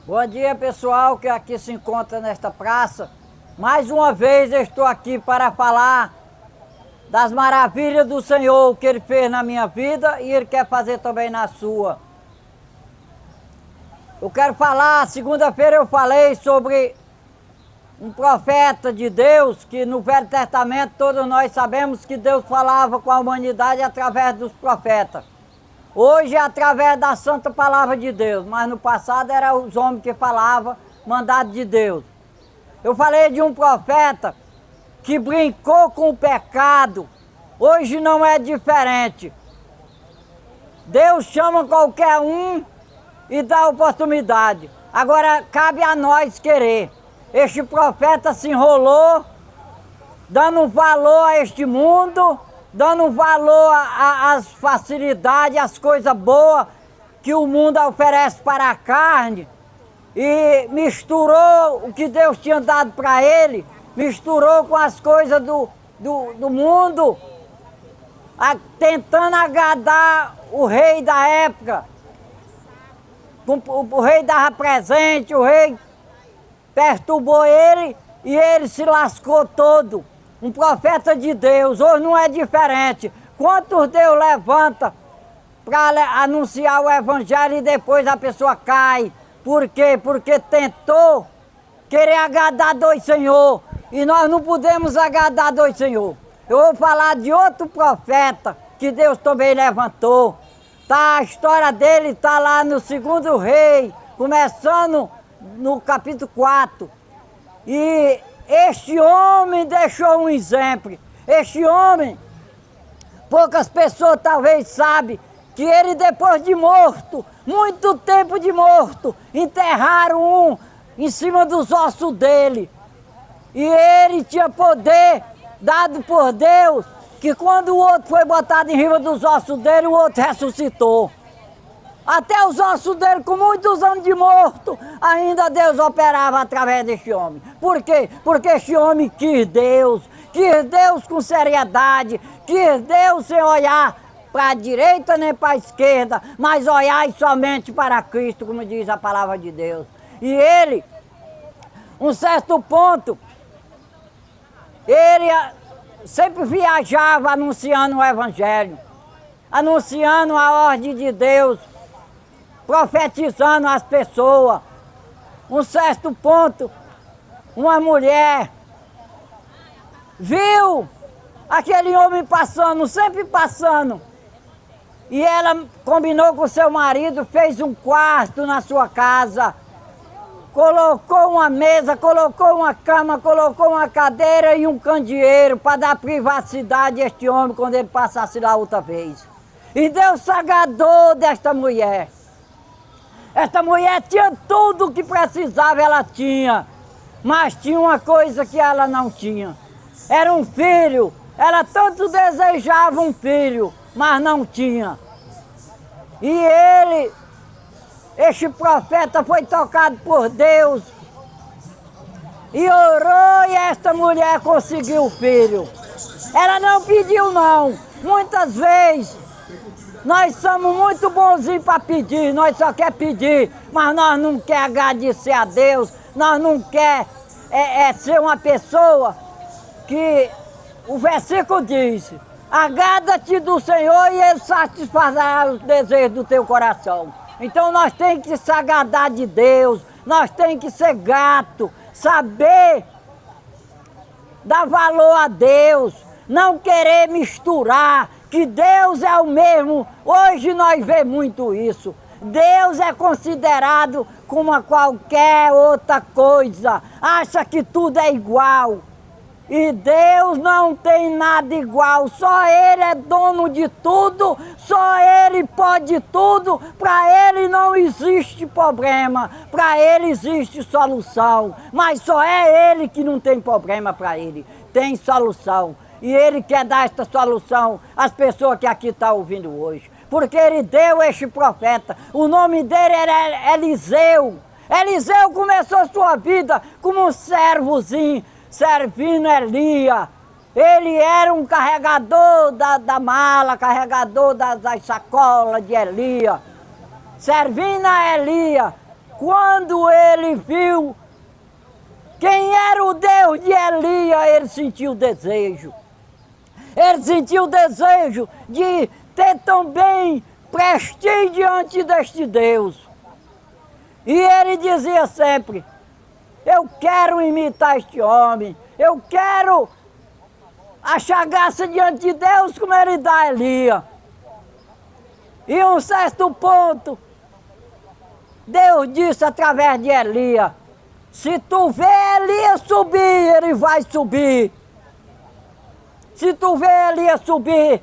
Bom dia, pessoal que aqui se encontra nesta praça. Mais uma vez eu estou aqui para falar das maravilhas do Senhor que Ele fez na minha vida e Ele quer fazer também na sua. Eu quero falar, segunda-feira eu falei sobre um profeta de Deus, que no Velho Testamento todos nós sabemos que Deus falava com a humanidade através dos profetas. Hoje é através da santa palavra de Deus, mas no passado eram os homens que falavam, mandado de Deus. Eu falei de um profeta que brincou com o pecado, hoje não é diferente. Deus chama qualquer um e dá oportunidade. Agora cabe a nós querer. Este profeta se enrolou, dando valor a este mundo, dando valor às facilidades, às coisas boas que o mundo oferece para a carne, e misturou o que Deus tinha dado para ele, misturou com as coisas do mundo, tentando agradar o rei da época. O rei dava presente, o rei perturbou ele e ele se lascou todo. Um profeta de Deus, hoje não é diferente. Quantos Deus levanta para anunciar o evangelho e depois a pessoa cai? Por quê? Porque tentou querer agradar dois senhor. E nós não podemos agradar dois senhor. Eu vou falar de outro profeta que Deus também levantou. Tá, a história dele está lá no 2º Rei, começando no capítulo 4. E este homem deixou um exemplo. Este homem, poucas pessoas talvez sabem que ele depois de morto, muito tempo de morto, enterraram um em cima dos ossos dele. E ele tinha poder dado por Deus, que quando o outro foi botado em cima dos ossos dele, o outro ressuscitou. Até os ossos dele, com muitos anos de morto, ainda Deus operava através deste homem. Por quê? Porque este homem quis Deus com seriedade, quis Deus sem olhar para a direita nem para a esquerda, mas olhar somente para Cristo, como diz a palavra de Deus. E ele, um certo ponto, ele sempre viajava anunciando o Evangelho, anunciando a ordem de Deus, profetizando as pessoas. Um certo ponto, uma mulher viu aquele homem passando, sempre passando, e ela combinou com seu marido, fez um quarto na sua casa, colocou uma mesa, colocou uma cama, colocou uma cadeira e um candeeiro para dar privacidade a este homem quando ele passasse lá outra vez. E Deus se agradou desta mulher. Esta mulher tinha tudo o que precisava, ela tinha, mas tinha uma coisa que ela não tinha. Era um filho. Ela tanto desejava um filho, mas não tinha. E este profeta foi tocado por Deus e orou, e esta mulher conseguiu o filho. Ela não pediu não. Muitas vezes nós somos muito bonzinhos para pedir, nós só quer pedir, mas nós não quer agradecer a Deus, nós não quer ser uma pessoa que o versículo diz: agrada-te do Senhor e Ele satisfará os desejos do teu coração. Então nós temos que se agradar de Deus, nós temos que ser grato, saber dar valor a Deus, não querer misturar, que Deus é o mesmo. Hoje nós vemos muito isso. Deus é considerado como qualquer outra coisa, acha que tudo é igual. E Deus não tem nada igual, só Ele é dono de tudo, só Ele pode tudo, para Ele não existe problema, para Ele existe solução, mas só é Ele que não tem problema para Ele, tem solução. E Ele quer dar esta solução às pessoas que aqui estão ouvindo hoje, porque Ele deu este profeta, o nome dele era Eliseu. Eliseu começou sua vida como um servozinho, servindo Elias. Ele era um carregador da mala, carregador das sacolas de Elias, servindo a Elias, quando ele viu quem era o Deus de Elias, ele sentiu desejo. Ele sentiu o desejo de ter também prestígio diante deste Deus. E ele dizia sempre, eu quero imitar este homem, eu quero achar graça diante de Deus como ele dá a Elias. E um certo ponto, Deus disse através de Elias, se tu vê Elias subir, ele vai subir. Se tu vê Elias subir,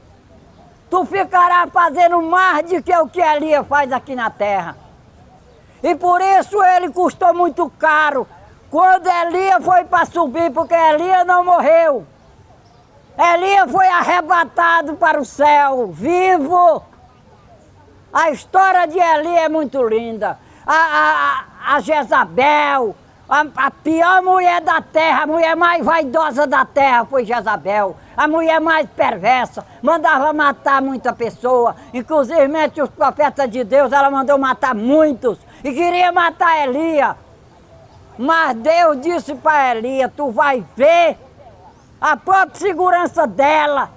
tu ficará fazendo mais do que o que Elias faz aqui na terra. E por isso ele custou muito caro. Quando Elias foi para subir, porque Elias não morreu. Elias foi arrebatado para o céu, vivo. A história de Elias é muito linda. A Jezabel, a pior mulher da terra, a mulher mais vaidosa da terra foi Jezabel. A mulher mais perversa, mandava matar muita pessoa. Inclusive os profetas de Deus, ela mandou matar muitos. E queria matar Elias. Mas Deus disse para Elias, tu vai ver a própria segurança dela,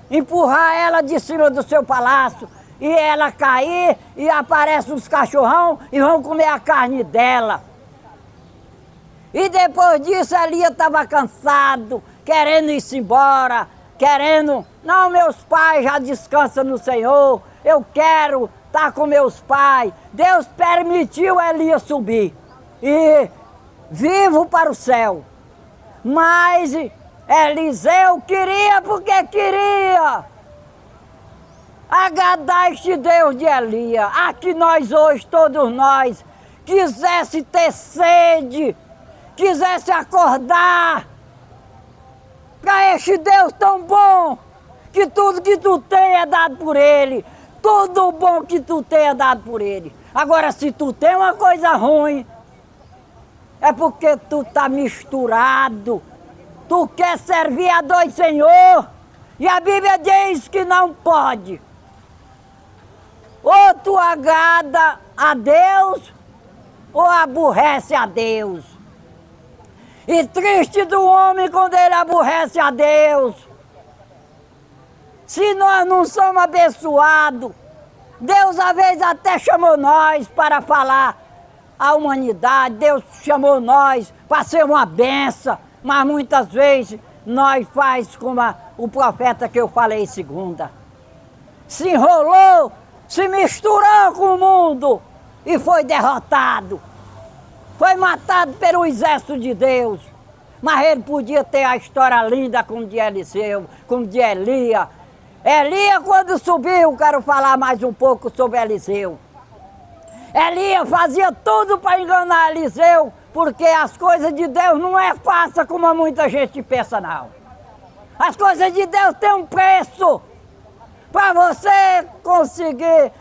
empurrar ela de cima do seu palácio, e ela cair, e aparecem os cachorrão e vão comer a carne dela. E depois disso Elias estava cansado, querendo ir embora, querendo, não, meus pais já descansam no Senhor, eu quero estar com meus pais. Deus permitiu Elias subir, e vivo para o céu. Mas Eliseu queria porque queria agradar este Deus de Elias. Que nós hoje, todos nós, quisesse ter sede, quisesse acordar para este Deus tão bom, que tudo que tu tem é dado por Ele, tudo bom que tu tem é dado por Ele. Agora, se tu tem uma coisa ruim, é porque tu tá misturado, tu quer servir a dois senhor, e a Bíblia diz que não pode. Ou tu agrada a Deus, ou aborrece a Deus. E triste do homem quando ele aborrece a Deus. Se nós não somos abençoados, Deus às vezes até chamou nós para falar à humanidade, Deus chamou nós para ser uma benção, mas muitas vezes nós faz como o profeta que eu falei segunda. Se enrolou, se misturou com o mundo e foi derrotado. Foi matado pelo exército de Deus. Mas ele podia ter a história linda como de Eliseu, como de Elias. Elias, quando subiu, quero falar mais um pouco sobre Eliseu. Elias fazia tudo para enganar Eliseu, porque as coisas de Deus não é fácil como muita gente pensa, não. As coisas de Deus têm um preço. Para você conseguir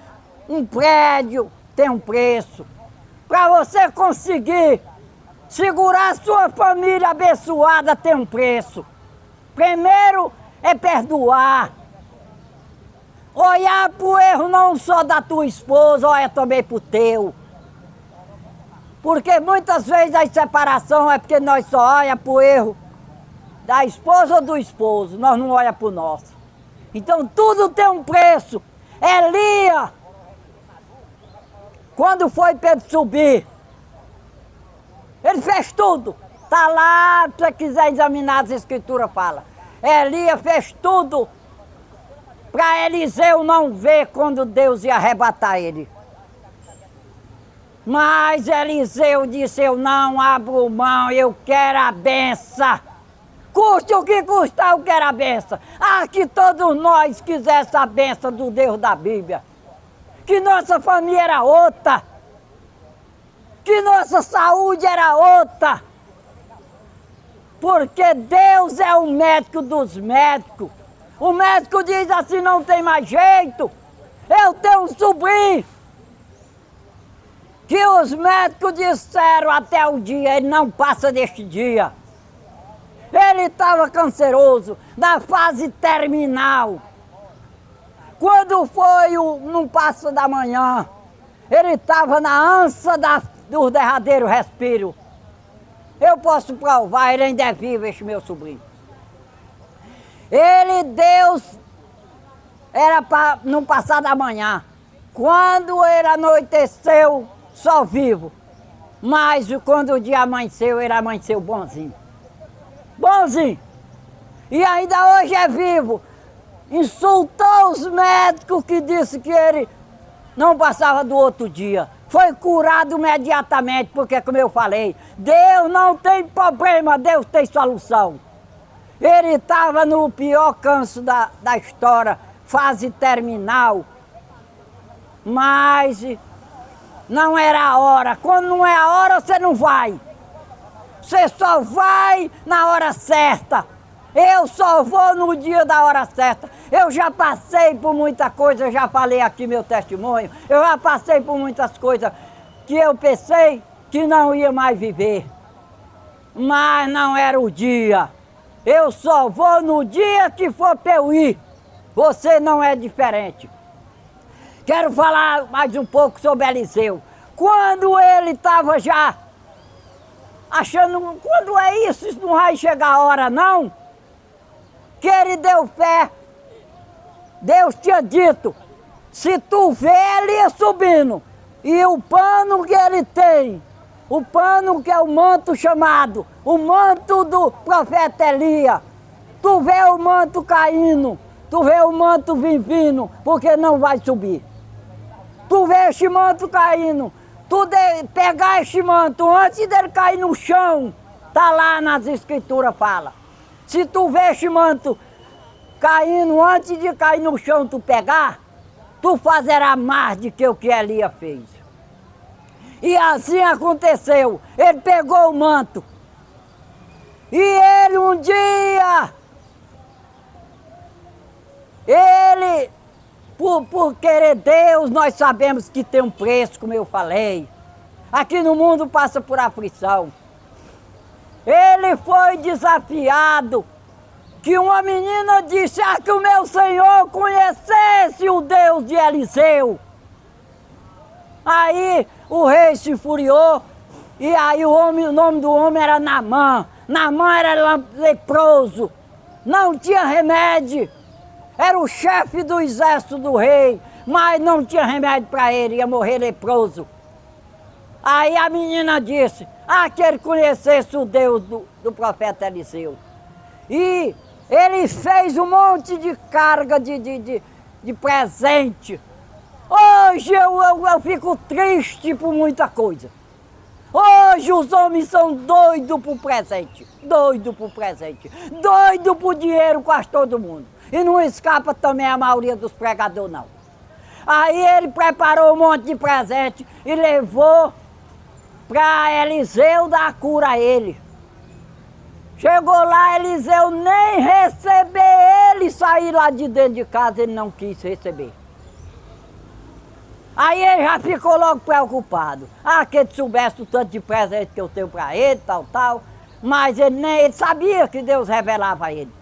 um prédio, tem um preço. Para você conseguir segurar a sua família abençoada, tem um preço. Primeiro é perdoar. Olhar para o erro não só da tua esposa, olha também para o teu. Porque muitas vezes a separação é porque nós só olhamos para o erro da esposa ou do esposo, nós não olhamos para o nosso. Então tudo tem um preço. Elias, quando foi para ele subir, ele fez tudo. Está lá, se você quiser examinar as escrituras, fala. Elias fez tudo para Eliseu não ver quando Deus ia arrebatar ele. Mas Eliseu disse, eu não abro mão, eu quero a benção. Custe o que custar, eu quero a benção. Que todos nós quisessem a benção do Deus da Bíblia. Que nossa família era outra. Que nossa saúde era outra. Porque Deus é o médico dos médicos. O médico diz assim, não tem mais jeito. Eu tenho um sobrinho que os médicos disseram até o dia, ele não passa deste dia. Ele estava canceroso, na fase terminal. Quando foi num passo da manhã, ele estava na ânsia dos derradeiros respiros. Eu posso provar, ele ainda é vivo, este meu sobrinho. Deus, era para não passar da manhã. Quando ele anoiteceu, só vivo. Mas quando o dia amanheceu, ele amanheceu bonzinho. Bonzinho. E ainda hoje é vivo. Insultou os médicos que disse que ele não passava do outro dia. Foi curado imediatamente, porque como eu falei, Deus não tem problema, Deus tem solução. Ele estava no pior câncer da história, fase terminal. Mas não era a hora. Quando não é a hora, você não vai. Você só vai na hora certa. Eu só vou no dia da hora certa. Eu já passei por muita coisa, eu já falei aqui meu testemunho. Eu já passei por muitas coisas que eu pensei que não ia mais viver. Mas não era o dia. Eu só vou no dia que for para eu ir. Você não é diferente. Quero falar mais um pouco sobre Eliseu. Quando ele estava já achando, quando é isso não vai chegar a hora não, que ele deu fé. Deus tinha dito, se tu vê, ele ia subindo. E o pano que ele tem, o pano que é o manto chamado, o manto do profeta Elias, tu vê o manto caindo, tu vê o manto vindo, porque não vai subir. Tu vê este manto caindo, pegar este manto antes dele cair no chão, tá lá nas escrituras fala. Se tu vê este manto caindo, antes de cair no chão tu pegar, tu fazerá mais do que o que Elias fez. E assim aconteceu, ele pegou o manto. E ele um dia, por querer Deus, nós sabemos que tem um preço, como eu falei. Aqui no mundo passa por aflição. Ele foi desafiado, que uma menina disse, que o meu Senhor conhecesse o Deus de Eliseu. Aí o rei se furiou, e aí o nome do homem era Naamã. Naamã era leproso, não tinha remédio. Era o chefe do exército do rei, mas não tinha remédio para ele, ia morrer leproso. Aí a menina disse, que ele conhecesse o Deus do profeta Eliseu. E ele fez um monte de carga de presente. Hoje eu fico triste por muita coisa. Hoje os homens são doidos por presente, doidos por presente, doidos por dinheiro, quase todo mundo. E não escapa também a maioria dos pregadores, não. Aí ele preparou um monte de presente e levou para Eliseu dar a cura a ele. Chegou lá, Eliseu nem receber ele, sair lá de dentro de casa, ele não quis receber. Aí ele já ficou logo preocupado. Que ele soubesse o tanto de presente que eu tenho para ele, tal. Mas ele sabia que Deus revelava a ele.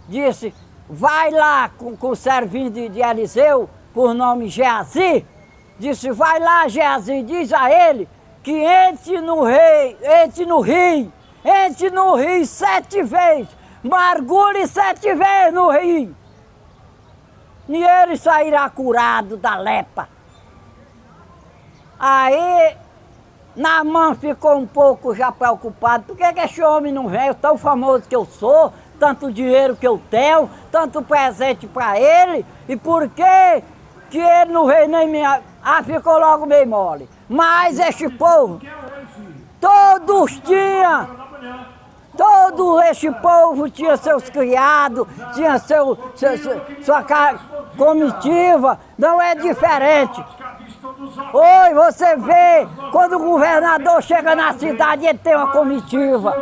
Disse, vai lá com o servinho de Eliseu, por nome Geazi. Disse, vai lá, Geazi, diz a ele que entre no rio 7 vezes, mergulhe 7 vezes no rio. E ele sairá curado da lepra. Aí Naamã ficou um pouco já preocupado. Por que esse homem não vem? Eu tão famoso que eu sou, tanto dinheiro que eu tenho, tanto presente para ele, e por que ele não veio nem me... ficou logo meio mole. Mas este povo, todos tinham, todo este povo tinha seus criados, tinha sua comitiva, não é diferente. Oi, você vê, quando o governador chega na cidade, ele tem uma comitiva.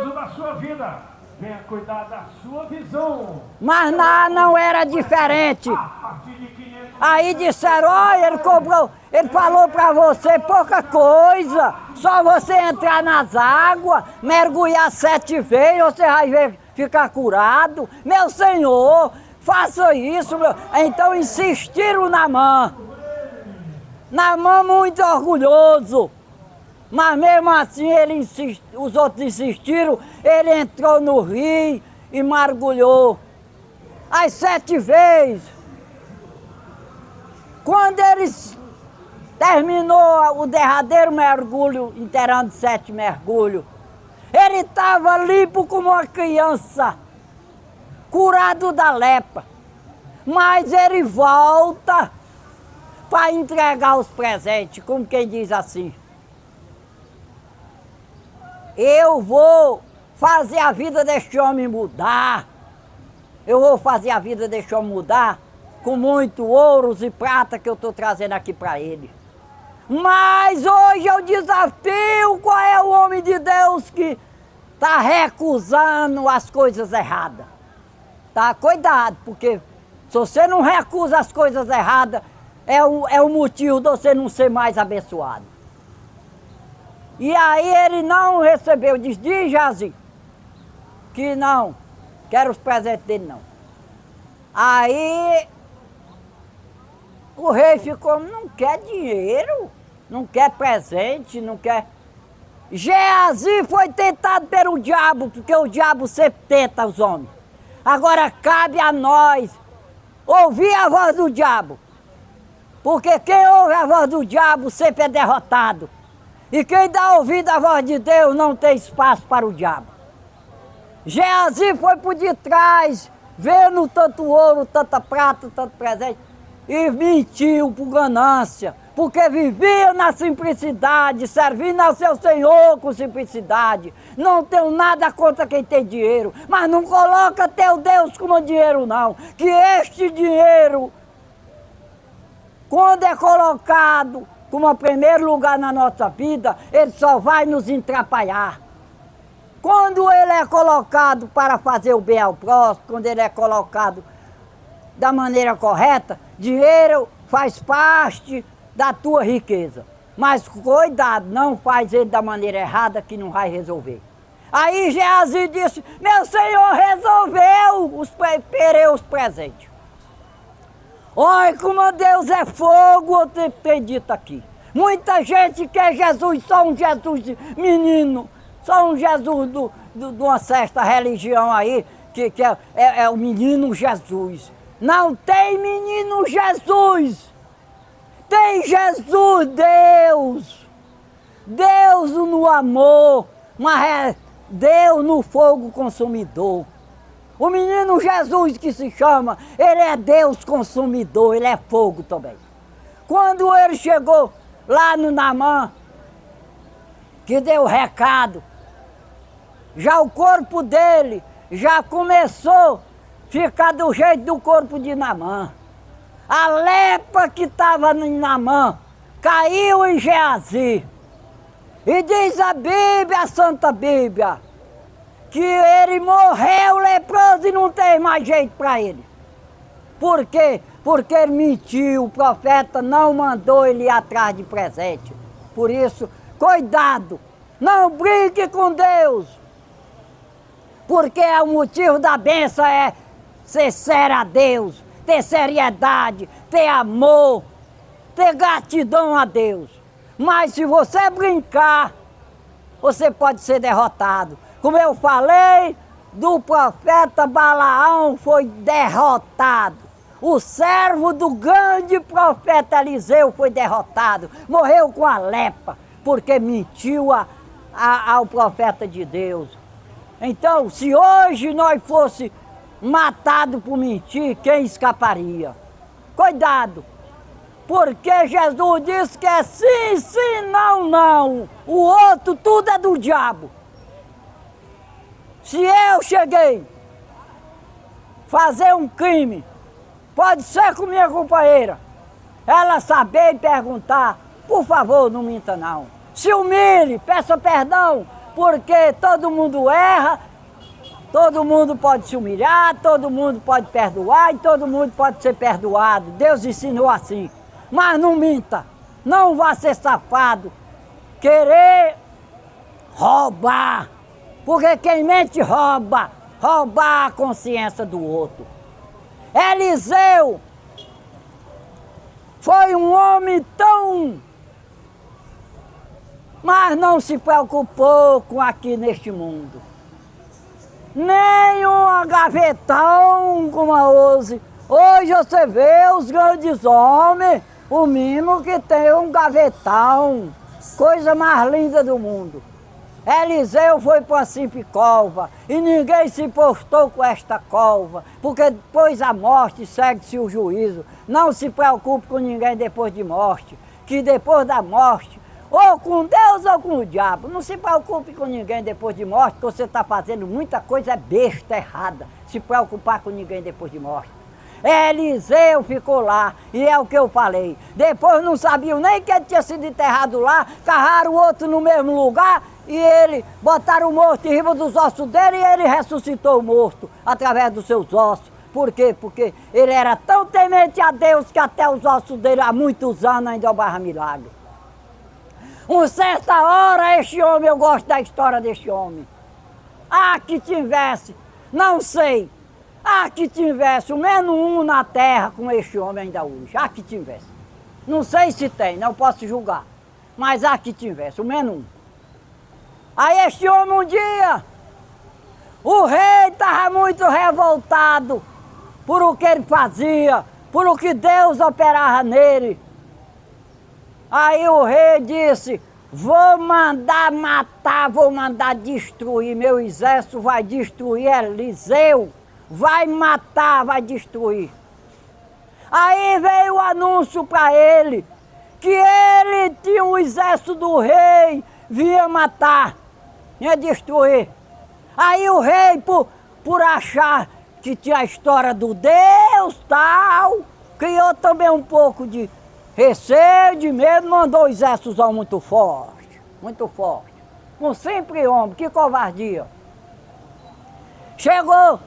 Venha cuidar da sua visão. Mas lá não era diferente. Aí disseram, olha, ele falou para você pouca coisa. Só você entrar nas águas, mergulhar 7 vezes, você vai ficar curado. Meu Senhor, faça isso. Então insistiram na mão. Naamã muito orgulhoso. Mas mesmo assim os outros insistiram, ele entrou no rio e mergulhou. As 7 vezes. Quando ele terminou o derradeiro mergulho, inteirando 7 mergulhos, ele estava limpo como uma criança, curado da lepra. Mas ele volta para entregar os presentes, como quem diz assim. Eu vou fazer a vida deste homem mudar. Eu vou fazer a vida deste homem mudar com muito ouros e prata que eu estou trazendo aqui para ele. Mas hoje eu desafio qual é o homem de Deus que está recusando as coisas erradas. Tá? Cuidado, porque se você não recusa as coisas erradas, é o motivo de você não ser mais abençoado. E aí ele não recebeu, diz Geazi, que não, quero os presentes dele não. Aí o rei ficou, não quer dinheiro, não quer presente, não quer... Geazi foi tentado pelo diabo, porque o diabo sempre tenta os homens. Agora cabe a nós ouvir a voz do diabo, porque quem ouve a voz do diabo sempre é derrotado. E quem dá ouvido à voz de Deus não tem espaço para o diabo. Geazi foi por detrás, vendo tanto ouro, tanta prata, tanto presente, e mentiu por ganância, porque vivia na simplicidade, servindo ao seu Senhor com simplicidade. Não tenho nada contra quem tem dinheiro, mas não coloca teu Deus como dinheiro não, que este dinheiro, quando é colocado como o primeiro lugar na nossa vida, ele só vai nos atrapalhar. Quando ele é colocado para fazer o bem ao próximo, quando ele é colocado da maneira correta, dinheiro faz parte da tua riqueza. Mas cuidado, não faz ele da maneira errada que não vai resolver. Aí Geazi disse, meu senhor resolveu os presentes. Olha como Deus é fogo, eu tenho dito aqui. Muita gente quer Jesus, só um Jesus menino, só um Jesus de uma certa religião aí, que é o menino Jesus. Não tem menino Jesus, tem Jesus Deus. Deus no amor, mas é Deus no fogo consumidor. O menino Jesus que se chama, ele é Deus consumidor, ele é fogo também. Quando ele chegou lá no Naamã, que deu o recado, já o corpo dele já começou a ficar do jeito do corpo de Naamã. A lepra que estava em Naamã caiu em Geazi. E diz a Bíblia, a Santa Bíblia, que ele morreu leproso e não tem mais jeito para ele. Por quê? Porque ele mentiu, o profeta não mandou ele ir atrás de presente. Por isso, cuidado, não brinque com Deus. Porque o motivo da bênção é ser sério a Deus, ter seriedade, ter amor, ter gratidão a Deus. Mas se você brincar, você pode ser derrotado. Como eu falei, do profeta Balaão foi derrotado. O servo do grande profeta Eliseu foi derrotado. Morreu com a lepra, porque mentiu ao profeta de Deus. Então, se hoje nós fosse matado por mentir, quem escaparia? Cuidado, porque Jesus disse que é sim, sim, não, não. O outro tudo é do diabo. Se eu cheguei a fazer um crime, pode ser com minha companheira, ela saber e perguntar, por favor, não minta não. Se humilhe, peça perdão, porque todo mundo erra, todo mundo pode se humilhar, todo mundo pode perdoar e todo mundo pode ser perdoado. Deus ensinou assim. Mas não minta, não vá ser safado, querer roubar. Porque quem mente rouba a consciência do outro. Eliseu foi um homem tão mas não se preocupou com aqui neste mundo. Nem um gavetão como a hoje. Hoje você vê os grandes homens, o mínimo que tem um gavetão, coisa mais linda do mundo. Eliseu foi para uma simples cova e ninguém se postou com esta cova, porque depois da morte segue-se o juízo. Não se preocupe com ninguém depois de morte, que depois da morte, ou com Deus ou com o diabo, não se preocupe com ninguém depois de morte, porque você está fazendo muita coisa besta, errada, se preocupar com ninguém depois de morte. Eliseu ficou lá, e é o que eu falei. Depois não sabiam nem que ele tinha sido enterrado lá, cavaram outro no mesmo lugar, e ele botaram o morto em cima dos ossos dele, e ele ressuscitou o morto, através dos seus ossos. Por quê? Porque ele era tão temente a Deus, que até os ossos dele, há muitos anos, ainda obrava milagre. Uma certa hora, este homem, eu gosto da história deste homem. Ah, que tivesse, não sei, ah, que tivesse o menos um na terra com este homem ainda hoje. Ah, que tivesse. Não sei se tem, não posso julgar. Mas ah, que tivesse, o menos um. Aí este homem um dia, o rei estava muito revoltado por o que ele fazia, por o que Deus operava nele. Aí o rei disse, vou mandar matar, vou mandar destruir, meu exército vai destruir Eliseu, vai matar, vai destruir. Aí veio o anúncio para ele, que ele tinha um exército do rei, vinha matar, ia destruir. Aí o rei, por achar que tinha a história do Deus tal, criou também um pouco de receio, de medo, mandou o exército muito forte, muito forte. Um simples homem, que covardia. Chegou,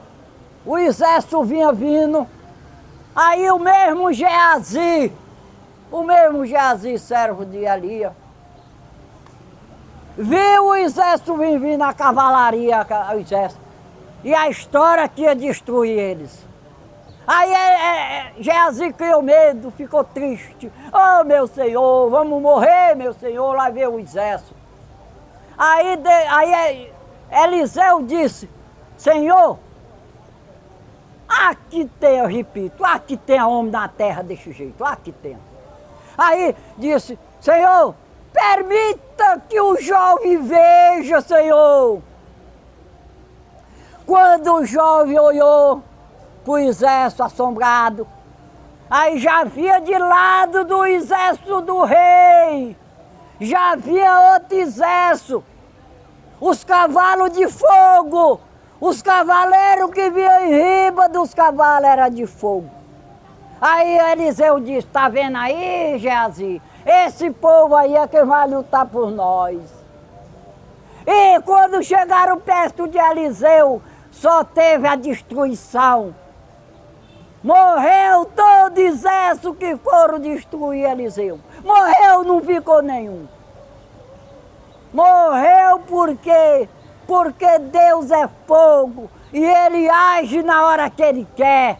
o exército vinha vindo, aí o mesmo Geazi, servo de Elias, viu o exército vir na cavalaria, o exército, e a história que ia destruir eles. Aí Geazi criou medo, ficou triste. Oh, meu Senhor, vamos morrer, meu Senhor, lá veio o exército. Aí Eliseu disse, Senhor, aqui tem, eu repito, aqui tem homem na terra desse jeito, aqui tem. Aí disse, Senhor, permita que o jovem veja, Senhor. Quando o jovem olhou para o exército assombrado, aí já havia de lado do exército do rei, já havia outro exército, os cavalos de fogo, os cavaleiros que vinham em riba dos cavalos eram de fogo. Aí Eliseu disse, tá vendo aí, Geazi, esse povo aí é que vai lutar por nós. E quando chegaram perto de Eliseu, só teve a destruição. Morreu todo exército que foram destruir Eliseu. Morreu, não ficou nenhum. Morreu porque Deus é fogo e Ele age na hora que Ele quer.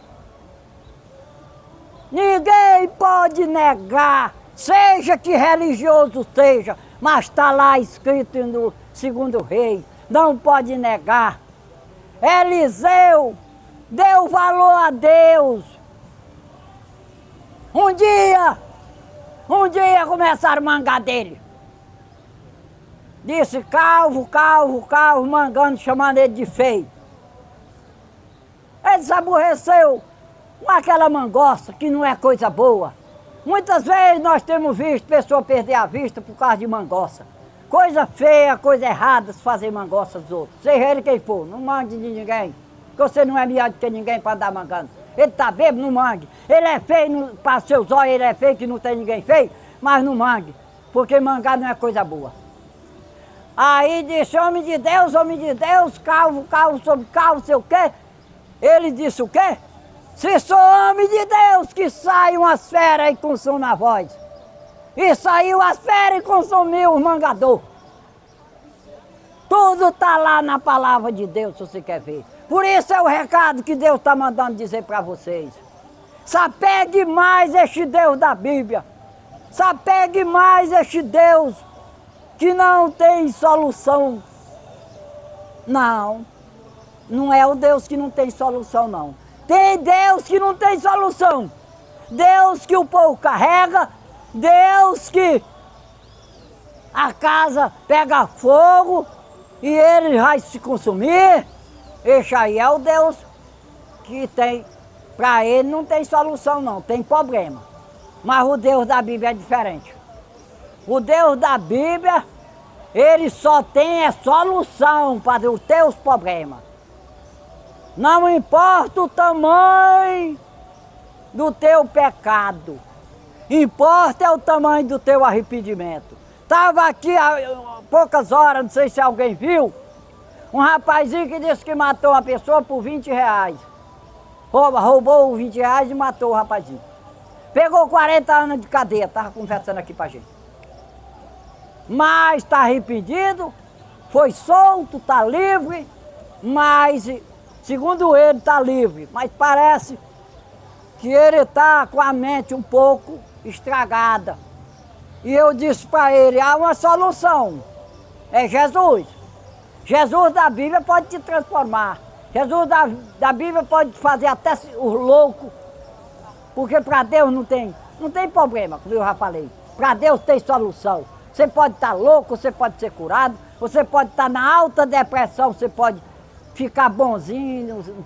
Ninguém pode negar, seja que religioso seja, mas está lá escrito no segundo rei, não pode negar. Eliseu deu valor a Deus. Um dia começaram a mangar dele. Disse calvo, mangando, chamando ele de feio. Ele se aborreceu com aquela mangoça, que não é coisa boa. Muitas vezes nós temos visto pessoas perder a vista por causa de mangoça. Coisa feia, coisa errada se fazer mangoça dos outros. Seja ele quem for, não mangue de ninguém. Porque você não é melhor do que ninguém para andar mangando. Ele está bêbado, não mangue. Ele é feio, para seus olhos ele é feio, que não tem ninguém feio, mas não mangue. Porque mangar não é coisa boa. Aí disse, homem de Deus, calvo, sobre calvo, sei o quê. Ele disse o quê? Se sou homem de Deus, que sai umas feras e consome a voz. E saiu as feras e consumiu o mangador. Tudo está lá na palavra de Deus, se você quer ver. Por isso é o recado que Deus está mandando dizer para vocês. Se apegue mais este Deus da Bíblia. Se apegue mais este Deus que não tem solução. Não, não é o Deus que não tem solução, não. Tem Deus que não tem solução. Deus que o povo carrega, Deus que a casa pega fogo e ele vai se consumir. Esse aí é o Deus que tem, para ele não tem solução não, tem problema. Mas o Deus da Bíblia é diferente. O Deus da Bíblia, ele só tem solução para os teus problemas. Não importa o tamanho do teu pecado, importa é o tamanho do teu arrependimento. Estava aqui há poucas horas, não sei se alguém viu, um rapazinho que disse que matou uma pessoa por 20 reais. Roubou 20 reais e matou o rapazinho. Pegou 40 anos de cadeia, estava conversando aqui pra gente. Mas está arrependido, foi solto, está livre, mas, segundo ele, está livre. Mas parece que ele está com a mente um pouco estragada. E eu disse para ele, há uma solução, é Jesus. Jesus da Bíblia pode te transformar. Jesus da Bíblia pode fazer até o louco. Porque para Deus não tem problema, como eu já falei. Para Deus tem solução. Você pode estar louco, você pode ser curado, você pode estar na alta depressão, você pode ficar bonzinho, não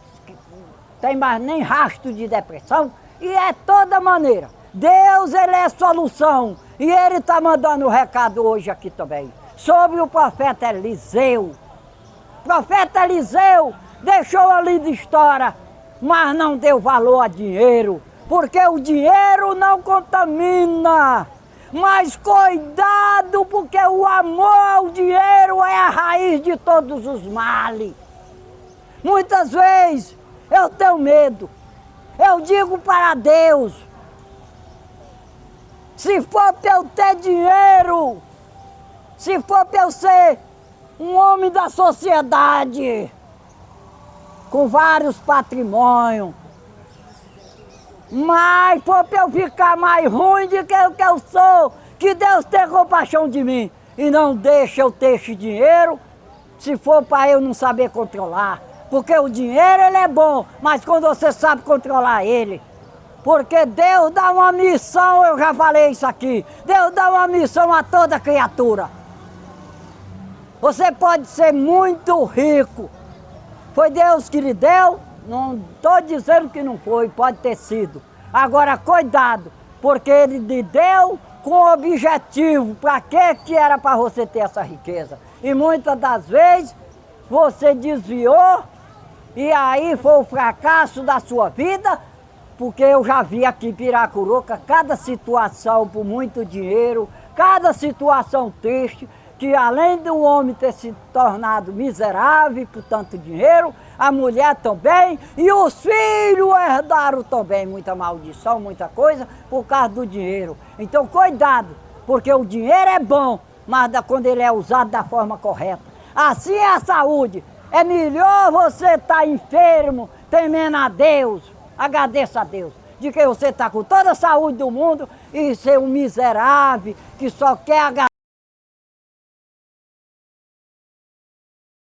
tem mais nem rastro de depressão. E é toda maneira. Deus, ele é solução. E ele está mandando um recado hoje aqui também. Sobre o profeta Eliseu. O profeta Eliseu deixou a linda história, mas não deu valor a dinheiro. Porque o dinheiro não contamina. Mas cuidado, porque o amor ao dinheiro é a raiz de todos os males. Muitas vezes eu tenho medo. Eu digo para Deus, se for para eu ter dinheiro, se for para eu ser um homem da sociedade, com vários patrimônios, mas for para eu ficar mais ruim do que o que eu sou, que Deus tenha compaixão de mim e não deixe eu ter esse dinheiro, se for para eu não saber controlar. Porque o dinheiro ele é bom, mas quando você sabe controlar ele, porque Deus dá uma missão, eu já falei isso aqui, Deus dá uma missão a toda criatura. Você pode ser muito rico, foi Deus que lhe deu, não estou dizendo que não foi, pode ter sido. Agora cuidado, porque ele lhe deu com objetivo, para que era para você ter essa riqueza. E muitas das vezes você desviou e aí foi o fracasso da sua vida, porque eu já vi aqui em Piracuruca cada situação por muito dinheiro, cada situação triste, que além do homem ter se tornado miserável por tanto dinheiro, a mulher também, e os filhos herdaram também muita maldição, muita coisa, por causa do dinheiro. Então cuidado, porque o dinheiro é bom, mas quando ele é usado da forma correta. Assim é a saúde. É melhor você estar enfermo, temendo a Deus, agradeça a Deus, de que você está com toda a saúde do mundo e ser um miserável que só quer agradar.